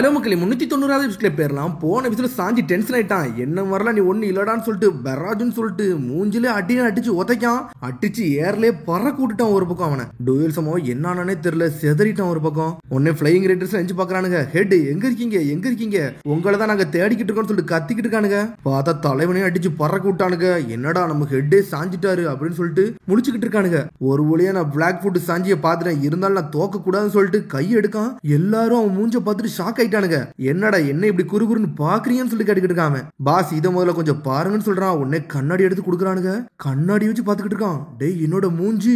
Hello மக்களே 390வது எபிசோட்ல பேரலாம். போன எபிசோட்ல சாஞ்சி டென்ஷன் ஆயிட்டான். என்ன வரலாம் நீ ஒண்ணு இல்லடான்னு சொல்லிட்டு பெராஜுன்னு சொல்லிட்டு மூஞ்சிலே அடிச்சு உதைக்கான். அடிச்சு ஏர்லயே பறக்க விட்டுட்டான் ஒரு பக்கம். அவனை டூயல் சமோ என்னானே தெரியல, செதறிட்டான் ஒரு பக்கம். உடனே பிளையிங் ரைடர்ஸ் செஞ்சு பாக்குறானுங்க. ஹெட் எங்க இருக்கீங்க உங்களை தான் நாங்க தேடிக்கிட்டு இருக்கோம்னு சொல்லிட்டு கத்திக்கிட்டு இருக்கானுங்க. பார்த்தா தலைவனையும் அடிச்சு பறக்க விட்டானுங்க. என்னடா நம்ம ஹெட்டே சாஞ்சிட்டாரு அப்படின்னு சொல்லிட்டு முடிச்சுக்கிட்டு இருக்கானுங்க. ஒரு வழியா நான் பிளாக் ஃபுட் சாஞ்சியை பாத்துட்டேன், இருந்தாலும் நான் தோக்க கூடாதுன்னு சொல்லிட்டு கை எடுக்கான். எல்லாரும் அவன் மூஞ்ச பார்த்துட்டு ஷாக் ஆயிட்டானுங்க. என்னடா என்ன இப்படி குறுகுறுன்னு பாக்குறீங்கன்னு சொல்லி கேட்டுக்கிட்டு இருக்காம. பாஸ் இதை முதல்ல கொஞ்சம் பாருங்கன்னு சொல்றான். உடனே கண்ணாடி எடுத்து கொடுக்குறானுங்க. கண்ணாடி வச்சு பாத்துக்கிட்டு இருக்கான். டேய் என்னோட மூஞ்சி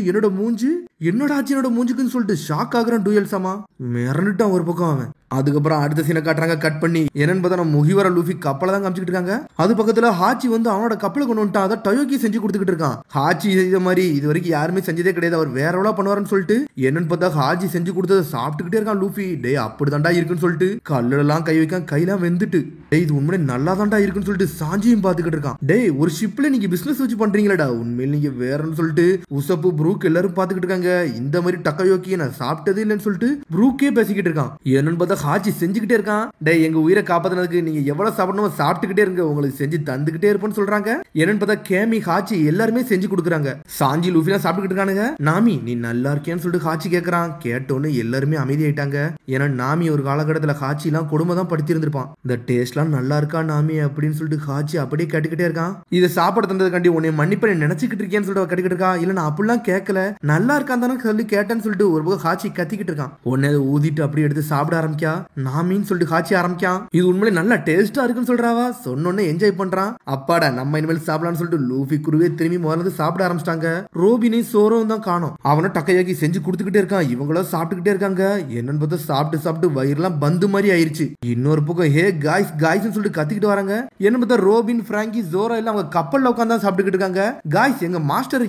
என்னடா ஆச்சு என்னோட மூஞ்சுக்குன்னு சொல்லிட்டு ஷாக் ஆகுறான் டூயல் சமா. மிரண்டுட்டான் ஒரு பக்கம் அவன். அதுக்கப்புறம் அடுத்த சீனை காட்டுறாங்க. கட் பண்ணி என்னன்னு பார்த்தா நம்ம முகிவர லூஃபி கப்பலை தான் காமிச்சிட்டு இருக்காங்க. அது பக்கத்துல ஹாச்சி வந்து அவனோட கப்பலை கொண்டு வந்துட்டான். அதை டயோக்கி செஞ்சு கொடுத்துக்கிட்டு இருக்கான். ஹாச்சி செய்த மாதிரி இது வரைக்கும் யாருமே செஞ்சதே கிடையாது, அவர் வேற எவ்வளோ பண்ணுவாருன்னு சொல்லிட்டு என்னன்னு பார்த்தா ஹாச்சி செஞ்சு கொடுத்ததை சாப்பிட்டுக்கிட்டே இருக்கான் லூஃபி. டே அப்படிதான்டா இருக்குன்னு சொல்லிட்டு கல்லுலாம் கை வைக்கான். கையெல்லாம் வெந்துட்டு டே இது உண்மையிலே நல்லா தான்டா இருக்குன்னு சொல்லிட்டு சாஞ்சியும் பாத்துக்கிட்டு இருக்கான். டே ஒரு ஷிப்ல நீங்க பிசினஸ் வச்சு பண்றீங்களா, உண்மையில நீங்க வேறன்னு சொல்லிட்டு உசப்பு ப்ரூக் எல்லாரும் பாத்துக்கிட்டு இருக்காங்க. இந்த மாதிரி டக்கயோக்கி நான் சாப்பிட்டதே இல்லைன்னு சொல்லிட்டு ப்ரூக்கே பேசிக்கிட்டு இருக்கான். என்னன்னு பார்த்தா ஹாச்சி செஞ்சுக்கிட்டே இருக்கான். டே எங்க உயிரை காப்பாத்தினதுக்கு நீங்க எவ்வளவு சாப்பிடணும் சாப்பிட்டுக்கிட்டே இருங்க, உங்களுக்கு செஞ்சு தந்துகிட்டே இருப்பேன்னு சொல்றாங்க. என்னன்னு பார்த்தா கேமி ஹாச்சி எல்லாருமே செஞ்சு கொடுக்குறாங்க. சாஞ்சி லூஃபிலாம் சாப்பிட்டுக்கிட்டு இருக்கானுங்க. நாமி நீ நல்லா இருக்கேன்னு சொல்லிட்டு ஹாச்சி கேட்கறான். கேட்டோன்னு எல்லாருமே அமைதியாயிட்டாங்க. ஏன்னா நாமி ஒரு காலகட்டத்துல ஹாச்சி எல்லாம் கொடுமை தான் படுத்தி இருந்திருப்பான். இந்த டேஸ்ட்லாம் நல்லா இருக்கா நாமி அப்படின்னு சொல்லிட்டு ஹாச்சி அப்படியே கேட்டுக்கிட்டே இருக்கான். இதை சாப்பிட தந்ததுக்காண்டி உன்னை மன்னிப்பை நினைச்சுக்கிட்டு இருக்கேன்னு சொல்லிட்டு கேட்டுக்கிட்டு இருக்கா. இல்ல நான் அப்படிலாம் கேட்கல, நல்லா இருக்கான் தானே சொல்லி கேட்டேன்னு சொல்லிட்டு ஒரு பக்கம் ஹாச்சி கத்திக்கிட்டு இருக்கான். உடனே ஊதிட்டு அப்படியே எடுத்து சாப்பிட ஆரம்பிக்கா. நாமின்னு சொல்லிட்டு ஹாச்சி ஆரம்பிக்கான். இது உண்மையிலே நல்லா டேஸ்டா இருக்குன்னு சொல்றாவா. சொன்னோன்னே என்ஜாய் பண்றான். அப்பாடா நம்ம இனிமேல் சாப்பிடலாம்னு சொல்லிட்டு லூஃபி குருவே திரும்பி முதல்ல சாப்பிட ஆரம்பிச்சிட்டாங்க. ரோபினி சோரோவும் தான் காணோம். அவனும் டக்கையாக்கி செஞ்சு கொடுத்துக்கிட்டே இருக்கான். இவங்களும் சாப்பிட்டுக்கிட்டே இருக்காங்க. என்னன்னு பார்த்தா சாப்பிட்டு வயிறுலாம் பந்து மாதிரி ஆயிருச்சு. இன்னொரு பக்கம் ஹே காய்ஸ் சொல்லிட்டு கத்திக்கிட்டு வராங்க. என்ன பார்த்தா ரோபின் பிராங்கி ஜோரா எல்லாம் அவங்க கப்பல்ல உட்காந்து சாப்பிட்டுக்கிட்டு இருக்காங்க. காய்ஸ் எங்க மாஸ்டர்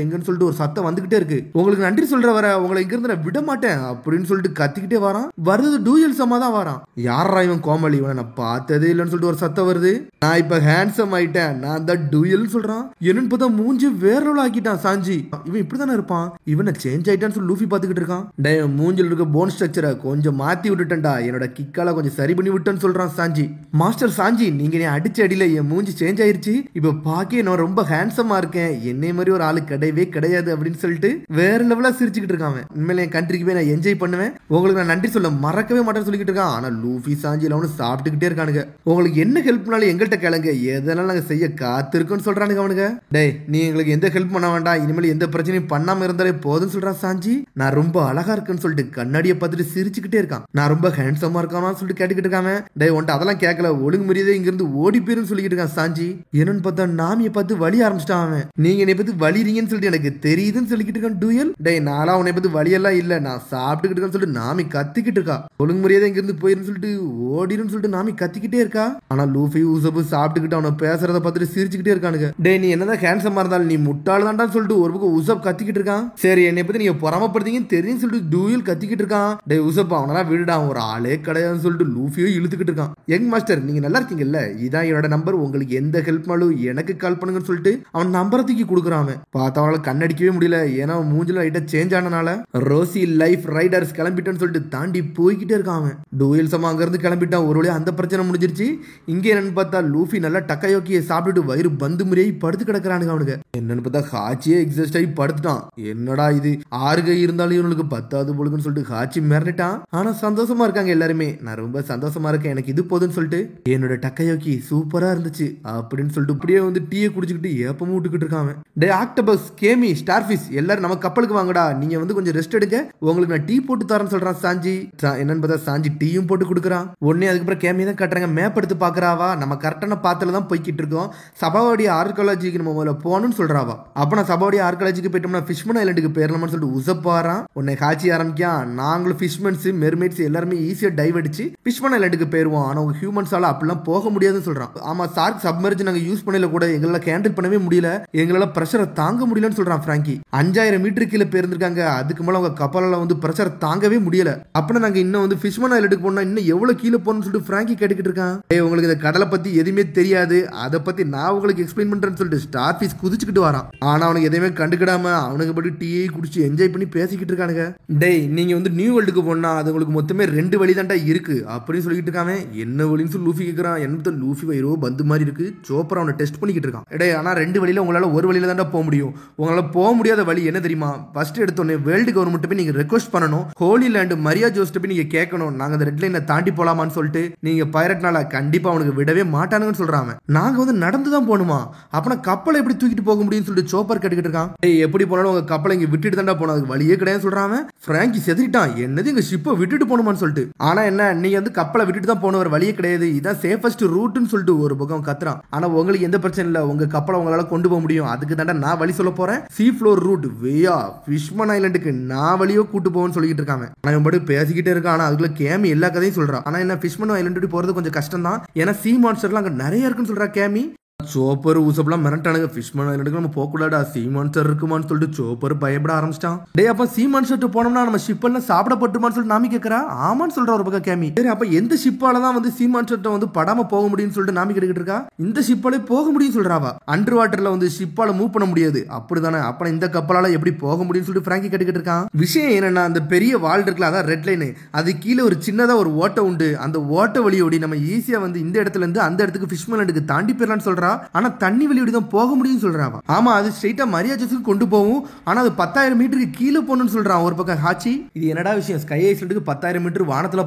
எங்கன்னு சொல்லிட்டு ஒரு சத்தம் வந்துகிட்டே இருக்கு. உங்களுக்கு நன்றி சொல்ற வர உங்களை இங்க இருந்து நான் விட மாட்டேன் அப்படின்னு சொல்லிட்டு கத்திக்கிட்டே வரான். வருது டூயல் சமா தான் வரான். யாரா இவன் கோமலி, இவனை நான் பார்த்ததே இல்லைன்னு சொல்லிட்டு ஒரு சத்தம் வருது. நான் இப்ப ஹேண்ட்ஸம் ஆயிட்டேன், நான் தான் டூயல் சொல்றான். என்னன்னு பார்த்தா மூஞ்சி வேற லெவல் ஆக்கிட்டான் சாஞ்சி. இவன் இப்படிதானே இருப்பான், இவனை சேஞ்ச் ஆயிட்டான்னு சொல்லி லூஃபி பாத்துக்கிட்டு இருக்கான். டே மூஞ்சில் இருக்க போன் ஸ்ட்ரக்சரை கொஞ்சம் மாத்தி விட்டுட்டேன்டா, என்னோட கிக்கால கொஞ்சம் சரி பண்ணி விட்டேன்னு சொல்றான் சாஞ்சி. மாஸ்டர் சாஞ்சி நீங்க நீ அடிச்ச அடியில என் மூஞ்சி சேஞ்ச் ஆயிருச்சு, இப்ப பாக்க நான் ரொம்ப ஹேண்ட்ஸமா இருக்கேன், என்னை மாதிரி ஒரு ஆளு கிடையவே கிடையாது அப்படின்னு சொல்லிட்டு வேற லெவலா சிரிச்சுக்கிட்டு இருக்கான். உண்மையில என் கண்ட்ரிக்கு போய் நான் என்ஜாய் பண்ணுவேன், உங்களுக்கு நான் நன்றி சொல்ல மறக்கவே மாட்டேன்னு சொல்லிக்கிட்டு இருக்கான். ஆனா லூஃபி சாஞ்சி எல்லாம் சாப்பிட்டுக்கிட்டே இருக்கானுங்க. உங்களுக்கு என்ன ஹெல்ப்னாலும் எங்கள்கிட்ட கேளுங்க, எதனால நாங்க செய்ய காத்திருக்கோம்னு சொல்றானுங்க அவனுங்க. டே நீ எங்களுக்கு எந்த ஹெல்ப் பண்ண வேண்டாம், இனிமேல் எந்த பிரச்சனையும் பண்ணாம இருந்தாலே போதும்னு சொல்றான் சாஞ்சி. நான் ரொம்ப அழகா இருக்குன்னு சொல்லிட்டு கண்ணாடியை பார்த்துட்டு சிரிச்சுக்கிட்டே இருக்கான். நான் ரொம்ப ஹேண்ட்ஸமா இருக்கான்னு சொல்லிட்டு கேட்டுக்கிட்டு இருக்காம. டே உன்ட்டு அதெல்லாம் கேட்கல, ஒழுங்கு மரியாதை இங்க இருந்து ஓடி போயிருன்னு சொல்லிக்கிட்டு இருக்கான் சாஞ்சி. என்னன்னு பார்த்தா நாமியை பார்த்து வழி ஆரம்பிச்சிட்டான் அவன். நீங்க என்னை பத்தி வலிறீங்கன்னு சொல்லிட்டு எனக்கு தெரியுதுன்னு சொல்லிக்கிட்டு இருக்கான் டூயல். டே நாளா உன்னை பத்தி வழியெல்லாம் இல்ல, நான் சாப்பிட்டுக்கிட்டு இருக்கேன்னு சொல்லிட்டு நாமி கத்திக்கிட்டு இருக்கா. ஒழுங்கு மரியாதை இங்க இருந்து போயிருன்னு சொல்லிட்டு ஓடிடும் சொல்லிட்டு நாமி கத்திக்கிட்டே இருக்கா. ஆனா லூஃபி உசபு சாப்பிட்டுக்கிட்டு அவனை பேசுறத பார்த்துட்டு சிரிச்சுக்கிட்டே இருக்கானுங்க. டே நீ என்னதான் ஹேண்ட்ஸமா இருந்தாலும் நீ முட்டாள் தான்டான்னு சொல்லிட்டு ஒரு பக்கம் உசப் கத்திக்கிட்டு இருக்கான். சரி என்னை பத்தி நீங்க பொறாமப்படுத்தீங்கன்னு தெரியும் சொல்லிட்டு டூயல் கத்திக்கிட்டு இருக்கான். டே உசப் அவனெல்லாம் விடுடா, ஒரு ஆளே கிடையாதுன்னு சொல்லிட்டு லூஃபியோ இழுத்துக்கிட்டு இருக்கான். யங் மாஸ்டர் நீங்க நல்லா இருக்கீங்கல்ல, இதான் என்னோட நம்பர், உங்களுக்கு எந்த ஹெல்ப்னாலும் எனக்கு கால் பண்ணுங்கன்னு சொல்லிட்டு அவன் நம்பரை தூக்கி கொடுக்குறான். பார்த்தா அவனால கண்ணடிக்கவே முடியல, ஏன்னா மூஞ்சில லைட்டா சேஞ்ச் ஆனனால. ரோசி லைஃப் ரைடர்ஸ் கிளம்பிட்டேன்னு சொல்லிட்டு தாண்டி போய்கிட்டே இருக்கான். டூயல் சமா அங்க இருந்து கிளம்பிட்டான். ஒரு வழியா அந்த பிரச்சனை முடிஞ்சிருச்சு. இங்க என்னன்னு பார்த்தா லூஃபி நல்லா டக்கையோக்கியை சாப்பிட்டுட்டு வயிறு பந்து முறையை படுத்து கிடக்குறானுங்க அவனுக்கு. என்னன்னு பார்த்தா ஹாச்சியே எக்ஸாஸ்ட் ஆகி படுத்துட்டான். என்னடா இது 6 கை இருந்தாலும் இவனுக்கு 10வது பொழுதுன்னு சொல்லிட்டு ஹாச்சி மிரட்டான். ஆனா சந்தோஷமா இருக்காங்க எல்லாருமே. நான் ரொம்ப சந்தோஷமா இருக்கேன், எனக்கு இது போதுன்னு சொல்லிட்டு என்னோட டக்கையோக்கி சூப்பரா இருந்துச்சு அப்படின்னு சொல்லிட்டு இப்படியே வந்து டீயை குடிச்சுக்கிட்டு ஏப்பமும் விட்டுக்கிட்டு இருக்கான். டே ஆக்டோபஸ் கேமி ஸ்டார்ஃபிஷ் எல்லாரும் நம்ம கப்பலுக்கு வாங்கடா, நீங்க வந்து கொஞ்சம் ரெஸ்ட் எடுங்க, உங்களுக்கு நான் டீ போட்டு தரேன்னு சொல்றான் சாஞ்சி. என்னன்னு பார்த்தா சாஞ்சி டீயும் போட்டு கொடுக்குறான். உடனே அதுக்கப்புறம் கேமி தான் கட்டுறாங்க. மேப் எடுத்து பாக்குறாவா, நம்ம கரெக்டான பாத்துல தான் போய்கிட்டு இருக்கோம், சபாவாடி ஆர்காலஜிக்கு நம்ம முதல்ல போகணும்னு சொல்றாவா. அப்ப நான் சபாவாடி ஆர்காலஜிக்கு போயிட்டோம்னா ஃபிஷ்மன் ஐலண்டுக்கு போயிடலாம்னு சொல்லிட்டு உசப்பாரான். உடனே காட்சி ஆரம்பிக்கான். நாங்களும் ஃபிஷ்மன்ஸ் மெர்மெய்ட்ஸ் எல்லாருமே ஈஸியா டைவ் அடிச்சு ஃபிஷ்மன் ஐலண்டுக்கு போயிருவோம், ஆனா உங்க ஹியூமன்ஸால அப்படிலாம் போக முடியாதுன்னு சொல்றான். ஆமா சார்க் சப்மர்ஜ் நாங்க யூஸ் பண்ணல கூட எங்களால ஹேண்டில் பண்ணவே முடியல, எங்களால பிரஷரை தாங்க முடியலன்னு சொல்றான் பிராங்கி. 5 5000 மீட்டர் கீழே போயிருந்திருக்காங்க. அதுக்கு மேல அவங்க கப்பலால வந்து பிரஷர் தாங்கவே முடியல. அப்பனா நாங்க இன்னும் வந்து ஃபிஷ்மேன் ஐலண்டுக்கு போனா இன்னும் எவ்வளவு கீழே போகணும்னு சொல்லிட்டு பிராங்கி கேட்டுக்கிட்டு இருக்கான். உங்களுக்கு இந்த கடலை பத்தி எதுவுமே தெரியாது, அதை பத்தி நான் உங்களுக்கு எக்ஸ்பிளைன் பண்றேன்னு சொல்லிட்டு ஸ்டார் ஃபிஷ் குதிச்சுக்கிட்டு வரான். ஆனா அவனுக்கு எதையுமே கண்டுக்கிடாம அவனுக்கு படி டீயை குடிச்சு என்ஜாய் பண்ணி பேசிக்கிட்டு இருக்கானுங்க. டேய் நீங்க வந்து நியூ வேர்ல்டுக்கு போனா அது உங்களுக்கு மொத்தமே 2 வழி தான்டா இருக்கு அப்படின்னு சொல்லிட்டு இருக்காங்க. என்ன வழின்னு சொல்லி லூஃபி கேட்கறான். என்ன லூஃபி வயிறோ பந்து மாதிரி இருக்கு. சோப்பர் அவனை டெஸ்ட் பண்ணிக்கிட்டு இருக்கான். டேய் ஆனா 2 வழியில உங்களால ஒரு வழியில தான்டா போக முடியும். உங்களால போக முடியாத வழி என்ன தெரியுமா? ஃபர்ஸ்ட் எடுத்தோடனே வேர்ல்டு கவர்மெண்ட் போய் நீங்க ரெக்வஸ்ட் பண்ணணும். ஹோலி லேண்ட் மரியா ஜோஸ்ட் போய் நீங்க கேட்கணும், நாங்க அந்த ரெட் லைனை தாண்டி போலாமான்னு சொல்லிட்டு. நீங்க பைரட்னால கண்டிப்பா அவனுக்கு விடவே மாட்டானுங்கன்னு சொல்றாங்க. நாங்க வந்து நடந்து தான் போகணுமா? அப்பனா கப்பலை எப்படி தூக்கிட்டு போக முடியும்னு சொல்லிட்டு சோப்பர் கேட்டுக்கிட்டு இருக்கான். டேய் எப்படி போனாலும் உங்க கப்பலை இங்க விட்டுட்டு தான்டா போனோம், அதுக்கு வழியே கிடையாது சொல்றாங்க. பிராங்கி செதறிட்டான். என்னது எங்க ஷிப்பை விட்டுட்டு போகணுமான்னு சொல்லிட்டு. ஆனா என்ன நீங்க வந்து கப்பலை விட்டுட்டு தான் போன ஒரு வழியே கிடையாது, இதான் சேஃபஸ்ட் ரூட்னு சொல்லிட்டு ஒரு பக்கம் கத்துறான். ஆனா உங்களுக்கு எந்த பிரச்சனை இல்ல, உங்க கப்பலை உங்களால கொண்டு போக முடியும். அதுக்கு தாண்டா நான் வழி சொல்ல போறேன். சீ ஃப்ளோர் ரூட் வேயா ஃபிஷ்மேன் ஐலண்டுக்கு நான் வழியோ கூட்டு போவோம்னு சொல்லிட்டு இருக்காங்க. ஆனா இவன் பாட்டு பேசிக்கிட்டே இருக்கான். ஆனா அதுக்குள்ள கேமி எல்லா கதையும் சொல்றான். ஆனா என்ன ஃபிஷ்மேன் ஐலண்டு போறது கொஞ்சம் கஷ்டம் தான், ஏன்னா சீ மான்ஸ்டர்லாம் அங்க நிறைய இருக்குன்னு சொல்றா கேமி. சோப்பர் ஊசப்லாம் மிரட்டானுங்க. ஃபிஷ்மேன் ஐலண்டுக்கு நம்ம போகக்கூடாடா, சீ மான்ஸ்டர் இருக்குமான்னு சொல்லிட்டு சோப்பர் பயப்பட ஆரம்பிச்சிட்டான். டே அப்ப சீ மான்ஸ்டர் போனோம்னா நம்ம ஷிப் எல்லாம் சாப்பிடப்பட்டுமான்னு சொல்லிட்டு நாமி கேட்கறா. ஆமான்னு சொல்ற ஒரு பக்கம் கேமி. சரி அப்ப எந்த ஷிப்பால தான் வந்து சீ மான்ஸ்டர் வந்து படாம போக முடியும்னு சொல்லிட்டு நாமி கேட்டுக்கிட்டு இருக்கா. இந்த ஷிப்பாலே போக முடியும் சொல்றாவா. அண்டர் வாட்டர்ல வந்து ஷிப்பால மூவ் பண்ண முடியாது அப்படிதானே, அப்ப இந்த கப்பலால எப்படி போக முடியும்னு சொல்லிட்டு பிராங்கி கேட்டுக்கிட்டு இருக்கான். விஷயம் என்னன்னா அந்த பெரிய வால் இருக்குல்ல, அதான் ரெட் லைன், அது கீழே ஒரு சின்னதா ஒரு ஓட்டை உண்டு. அந்த ஓட்ட வழியோடி நம்ம ஈஸியா வந்து இந்த இடத்துல இருந்து அந்த இடத்துக்கு ஃபிஷ்மேன் ஐலண்டுக்கு தாண்டி போயிடலாம்னு சொல்றா. ஆனா தண்ணி வெளியோடி போக முடியும் சொல்றான். ஆமா அது ஸ்ட்ரைட்டா மரியா ஜோஸ்க்கு கொண்டு போகும். ஆனா அது 10,000 மீட்டருக்கு கீழே போகணும்னு சொல்றான் ஒரு பக்கம் ஹாச்சி. இது என்னடா விஷயம், ஸ்கை ஐஸ்லண்டுக்கு 10,000 மீட்டர் வானத்துல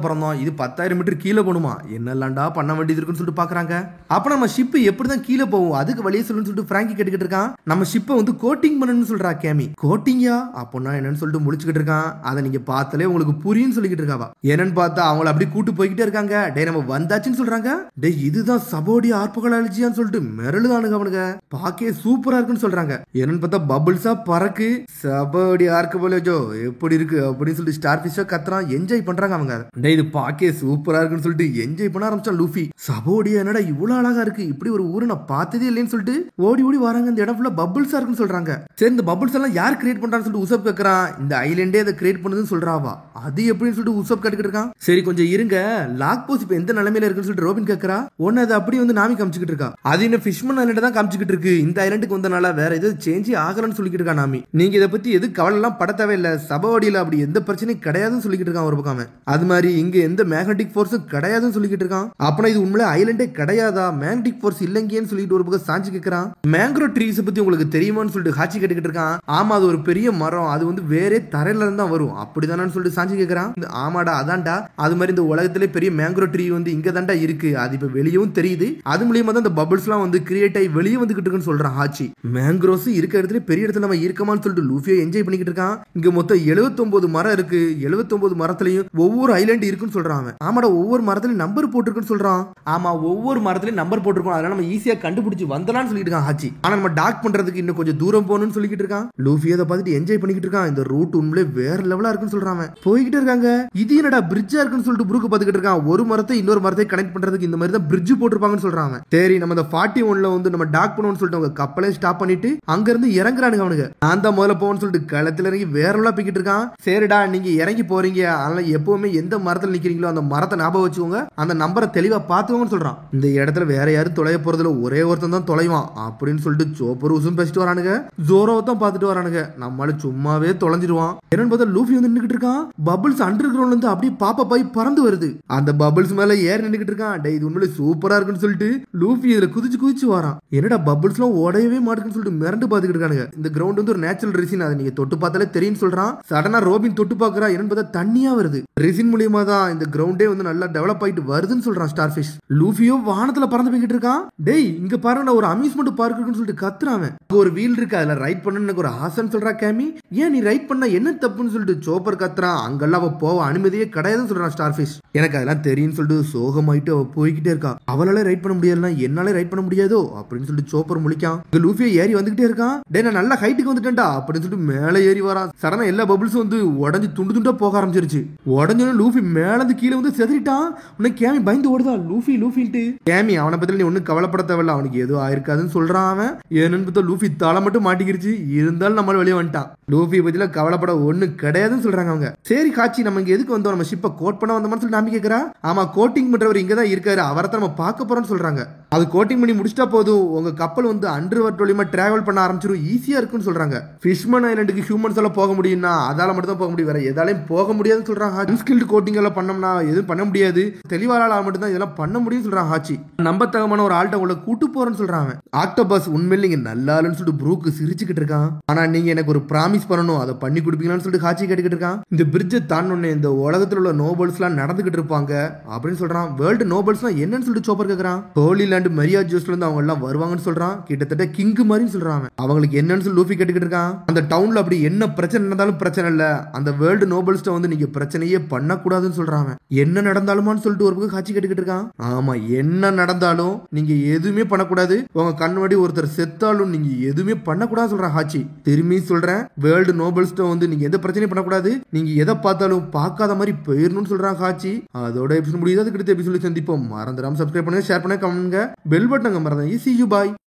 பிறந்தோம், இது 10,000 மீட்டர் கீழே போகணுமா? என்னெல்லாம்டா பண்ண வேண்டியது இருக்குன்னு சொல்லிட்டு பாக்குறாங்க. அப்ப நம்ம ஷிப் எப்படிதான் கீழே போகும், அதுக்கு வழியே சொல்லுன்னு சொல்லிட்டு பிராங்கி கேட்டுக்கிட்டு இருக்கான். நம்ம ஷிப்பை வந்து கோட்டிங் பண்ணணும்னு சொல்றா கேமி. கோட்டிங்கா அப்படின்னா என்னன்னு சொல்லிட்டு முடிச்சுக்கிட்டு இருக்கான். அதை நீங்க பார்த்தாலே உங்களுக்கு புரியும் சொல்லிக்கிட்டு இருக்காவா. என்னன்னு பார்த்தா அவங்கள அப்படி கூட்டு போய்கிட்டே இருக்காங்க. டே நம்ம வந்தாச்சுன்னு சொல்றாங்க. டே இதுதான் சபோடி ஆர்பகலாலஜியான்னு சொல்லிட்டு மிரளுதானுங்க அவனுங்க. பாக்கே சூப்பரா இருக்குன்னு சொல்றாங்க. என்னன்னு பார்த்தா பபிள்ஸா பறக்கு. சபோடி ஆர்பகலாலஜோ எப்படி இருக்கு அப்படின்னு சொல்லிட்டு ஸ்டார் ஃபிஷ்ஷா கத்துறான். என்ஜாய் பண்றாங்க அவங்க. டே இது பாக்கே சூப்பரா இருக்குன்னு சொல்லிட்டு என்ஜாய் பண்ண ஆரம்பிச்சான் லூஃபி. சபோடியா என்னடா இவ்வளவு அழகா இருக்கு, இப்படி ஒரு ஊரை நான் பார்த்ததே இல்லைன்னு சொல்லிட்டு ஓடி ஓடி வராங்க. இந்த இடம் ஃபுல்லா பபிள்ஸா இருக்குன்னு சொல்றாங்க. சரி இந்த பபிள்ஸ் எல்லாம் யார் கிரியேட் பண்றான்னு சொல்லிட்டு உசப் கேக்குறான். இந்த ஐலண்டே அதை கிரியேட் பண்ணதுன்னு சொல்றாவா. அது எப்படின்னு சொல்லிட்டு உசப் கேட்டுக்கிட்டு இருக்கான். சரி கொஞ்சம் இருங்க, லாக் போஸ் இப்ப எந்த நிலைமையில இருக்குன்னு சொல்லிட்டு ரோபின் கேக்குறா. ஒன்னு அது அப்படி வந்து நாமி காமிச்சுக்கிட்டு இருக்கா. அது இன்னும் ஃபிஷ்மேன் ஐலண்ட் தான் காமிச்சுக்கிட்டு இருக்கு. இந்த ஐலண்டுக்கு வந்தனால வேற எதுவும் சேஞ்ச் ஆகலன்னு சொல்லிக்கிட்டு இருக்கா நாமி. நீங்க இதை பத்தி எது கவலை எல்லாம் பட தேவையில்லை, சபவடியில அப்படி எந்த பிரச்சனையும் கிடையாதுன்னு சொல்லிக்கிட்டு இருக்கான் ஒரு பக்கம். அது மாதிரி இங்க எந்த மேக்னெட்டிக் போர்ஸும் கிடையாதுன்னு சொல்லிக்கிட்டு இருக்கான். அப்பனா இது உண்மையில ஐலண்டே கிடையாதா, மேக்னெட்டிக் போர்ஸ் இல்லங்கேன்னு சொல்லிட்டு ஒரு பக்கம் சாஞ்சி கேட்கறான். மேங்க்ரோ ட்ரீஸ் பத்தி உங்களுக்கு தெரியுமான்னு சொல்லிட்டு ஹாச்சி கேட்டுக்கிட்டு இருக்கான். ஆமா அது ஒரு பெரிய மரம், அது வந்து வேற தரையில இருந்து தான் வரும் அப்படிதானு சொல்லிட்டு சாஞ்சி கேட்கறான். ஆமாடா அதான்டா, அது மாதிரி இந்த உலகத்திலே பெரிய மேங்க்ரோ ட்ரீ வந்து இங்க தான்டா இருக்கு, அது இப்ப வெளியவும் தெரியுது, அது மூலியமா தான் இந்த பபிள்ஸ் எல்லாம் வந்து கிரியேட் ஆகி வெளியே வந்துகிட்டு இருக்குன்னு சொல்றான் ஹாச்சி. மேங்க்ரோஸ் இருக்க இடத்துல பெரிய இடத்துல நம்ம இருக்கமான்னு சொல்லிட்டு லூஃபியை என்ஜாய் பண்ணிக்கிட்டு இருக்கான். இங்க மொத்தம் 79 மரம் இருக்கு. 79 மரத்துலயும் ஒவ்வொரு ஐலண்ட் இருக்குன்னு சொல்றாங்க. ஆமாடா ஒவ்வொரு மரத்துலயும் நம்பர் போட்டிருக்குன்னு சொல்றான். ஆமா ஒவ்வொரு மரத்துலயும் நம்பர் போட்டிருக்கோம், அதனால நம்ம ஈஸியா கண்டுபிடிச்சு வந்தலாம்னு சொல்லிட்டு இருக்கான் ஹாச்சி. ஆனா நம்ம டாக் பண்றதுக்கு இன்னும் கொஞ்சம் தூரம் போகணும்னு சொல்லிக்கிட்டு இருக்கான். லூஃபி அதை பார்த்துட்டு என்ஜாய் பண்ணிக்கிட்டு இருக்கான். இந்த ரூட் உண்மையிலே வேற லெவலா இருக்குன்னு சொல்றாங்க. போய்கிட்டு இருக்காங்க. இது என்னடா பிரிட்ஜா இருக்குன்னு சொல்லிட்டு புருக்கு பார்த்துக்கிட்டு இருக்கான். ஒரு மரத்தை இன்னொரு மரத்தை கனெக்ட் பண்றதுக்கு இந்த மாதிரி தான் பிரிட்ஜ் போட்டிருப்பாங்கன்னு சொல்றாங்க. சரி நம்ம இந்த 41ல வந்து நம்ம டாக் பண்ணுவோம்னு சொல்லிட்டு அவங்க கப்பலே ஸ்டாப் பண்ணிட்டு அங்க இருந்து இறங்குறானுங்க அவனுங்க. நான் தான் முதல்ல போன்னு சொல்லிட்டு களத்துல இறங்கி வேற எல்லாம் போய்கிட்டு இருக்கான். சரிடா நீங்க இறங்கி போறீங்க, அதனால எப்பவுமே எந்த மரத்துல நிக்கிறீங்களோ அந்த மரத்தை ஞாபகம் வச்சுக்கோங்க, அந்த நம்பரை தெளிவா பாத்துக்கோங்கன்னு சொல்றான். இந்த இடத்துல வேற யாரும் தொலைய போறதுல ஒரே ஒருத்தன் தான் தொலைவான் அப்படின்னு சொல்லிட்டு சோப்பர் உசும் பேசிட்டு வரானுங்க. ஜோரோவை தான் பாத்துட்டு வரானுங்க. நம்மளால சும்மாவே தொலைஞ்சிருவான். என்னன்னு பார்த்தா லூஃபி வந்து நின்னுக்கிட்டு இருக்கான். பபிள்ஸ் அண்டர் கிரவுண்ட்ல இருந்து அப்படியே பாப்பா பாய் பறந்து வருது. அந்த பபிள்ஸ் மேல ஏறி நின்னுக்கிட்டு இருக்கான். டே இது உண்மையிலே சூப்பரா இருக்குன்னு சொல்லிட்டு லூஃபி இதுல குதிச்சு குதிச்சு வரான். என்னடா பபிள்ஸ் எல்லாம் உடையவே மாட்டுன்னு சொல்லிட்டு மிரண்டு பாத்துக்கிட்டு இருக்கானுங்க. இந்த கிரவுண்ட் வந்து ஒரு நேச்சுரல் ரெசின், அதை நீங்க தொட்டு பார்த்தாலே தெரியும் சொல்றான். சடனா ரோபின் தொட்டு பாக்குறா. என்னன்னு பார்த்தா தண்ணியா வருது. ரெசின் மூலியமா தான் இந்த கிரவுண்டே வந்து நல்லா டெவலப் ஆயிட்டு வருதுன்னு சொல்றான் ஸ்டார் ஃபிஷ். லூஃபியோ வானத்துல பறந்து போய்கிட்டு இருக்கான். டேய் இங்க பாருங்க ஒரு அம்யூஸ்மெண்ட் பார்க் இருக்குன்னு சொல்லிட்டு கத்துறான். ஒரு வீல் இருக்கு, அதுல ரைட் பண்ணு ஒரு ஆசைன்னு சொல்றா கேமி. ஏன் நீ ரைட் பண்ணா என்ன தப்புன்னு சொல்லிட்டு சோப்பர் கத்துறான். அங்கெல்லாம் அவ போக அனுமதியே கிடையாதுன்னு சொல்றான் ஸ்டார் ஃபிஷ். எனக்கு அதெல்லாம் தெரியும்னு சொல்லிட்டு சோகமாயிட்டு அவ போய்கிட்டே இருக்கா. அவளால ரைட் பண்ண முடியலன்னா என்னால ரைட் பண்ண முடியும். முடியாதோ அப்படின்னு சொல்லிட்டு சோப்பர் முழிக்கான். லூஃபியை ஏறி வந்துகிட்டே இருக்கான். டே நான் நல்ல ஹைட்டுக்கு வந்துட்டேன்டா அப்படின்னு சொல்லிட்டு மேலே ஏறி வரான். சடனா எல்லா பபிள்ஸும் வந்து உடஞ்சி துண்டு துண்டா போக ஆரம்பிச்சிருச்சு. உடஞ்சோன்னு லூஃபி மேல இருந்து கீழே வந்து செதறிட்டான். உன்னை கேமி பயந்து ஓடுதா லூஃபி லூஃபின்ட்டு. கேமி அவனை பத்தி நீ ஒன்னும் கவலைப்பட தேவையில்ல, அவனுக்கு எதுவும் ஆயிருக்காதுன்னு சொல்றான். அவன் ஏன்னு பார்த்தா லூஃபி தலை மட்டும் மாட்டிக்கிருச்சு. இருந்தாலும் நம்மள வெளியே வந்துட்டான். லூஃபி பத்தில கவலைப்பட ஒண்ணு கிடையாதுன்னு சொல்றாங்க அவங்க. சரி காட்சி நம்ம இங்க எதுக்கு வந்தோம், நம்ம ஷிப்பை கோட் பண்ண வந்தோம்னு சொல்லி நம்பி கேட்கறா. ஆமா கோட்டிங் பண்றவர் இங்கதான் இருக்காரு, அவரை நம்ம பார்க்க போறோம்னு சொல்றாங்க. அது கோட்டிங் பண்ணி முடிச்சிட்டா போதும் உங்க கப்பல் வந்து அண்டர் வாட்டர் வழியுமா டிராவல் பண்ண ஆரம்பிச்சிடும், ஈஸியா இருக்குன்னு சொல்றாங்க. ஃபிஷ்மன் ஐலண்டுக்கு ஹியூமன்ஸ் எல்லாம் போக முடியும்னா அதால மட்டும் தான் போக முடியும், வேற எதாலையும் போக முடியாதுன்னு சொல்றாங்க. அன்ஸ்கில்டு கோட்டிங் எல்லாம் பண்ணோம்னா எதுவும் பண்ண முடியாது, தெளிவான ஆள் மட்டும் தான் இதெல்லாம் பண்ண முடியும்னு சொல்றாங்க ஹாச்சி. நம்பத்தகமான ஒரு ஆள்கிட்ட உங்களை கூட்டு போறேன்னு சொல்றாங்க. ஆக்டோபஸ் உண்மையில நீங்க நல்லா இல்லைன்னு சொல்லிட்டு ப்ரூக்கு சிரிச்சுக்கிட்டு இருக்கான். ஆனா நீங்க எனக்கு ஒரு ப்ராமிஸ் பண்ணணும், அதை பண்ணி கொடுப்பீங்களான்னு சொல்லிட்டு ஹாச்சி கேட்டுக்கிட்டு இருக்கான். இந்த பிரிட்ஜை தாண்டோன்னு இந்த உலகத்தில் உள்ள நோபல்ஸ் எல்லாம் நடந்துகிட்டு இருப்பாங்க அப்படின்னு சொல்றான். வேர்ல்டு நோபல்ஸ்லாம் என்னன்னு சொல்லிட்டு சோப்பர் கேட்கறான். ஹோலி லேண்ட் மரியா ஜூஸ்ல இருந்து அவங்க எல்லாம் வருவாங்கன்னு சொல்றான். கிட்டத்தட்ட கிங் மாதிரி சொல்றான். அவங்களுக்கு என்னன்னு சொல்லி லூஃபி கேட்டுக்கிட்டு இருக்கான். அந்த டவுன்ல அப்படி என்ன பிரச்சனை நடந்தாலும் பிரச்சனை இல்ல, அந்த வேர்ல்டு நோபல்ஸ்ட வந்து நீங்க பிரச்சனையே பண்ணக்கூடாதுன்னு சொல்றாங்க. என்ன நடந்தாலுமான்னு சொல்லிட்டு ஒரு பக்கம் ஹாச்சி கேட்டுக்கிட்டு இருக்கான். ஆமா என்ன நடந்தாலும் நீங்க எதுவுமே பண்ணக்கூடாது, உங்க கண்ணுவடி ஒருத்தர் செத்தாலும் நீங்க எதுவுமே பண்ணக்கூடாது சொல்றான் ஹாச்சி. திரும்பி சொல்றேன், வேர்ல்டு நோபல்ஸ்ட வந்து நீங்க எந்த பிரச்சனையும் பண்ணக்கூடாது, நீங்க எதை பார்த்தாலும் பார்க்காத மாதிரி போயிடணும்னு சொல்றான் ஹாச்சி. அதோட எபிசோட் முடியாது. அடுத்த எபிசோட சந்திப்போம். மறந்துடாம சப்ஸ்கிரைப் பண்ணுங்க, ஷேர் பண்ணுங்க, கமெண்ட் பண்ணுங்க, பெல் பட்டன் மறந்துடாதீங்க. See you, bye.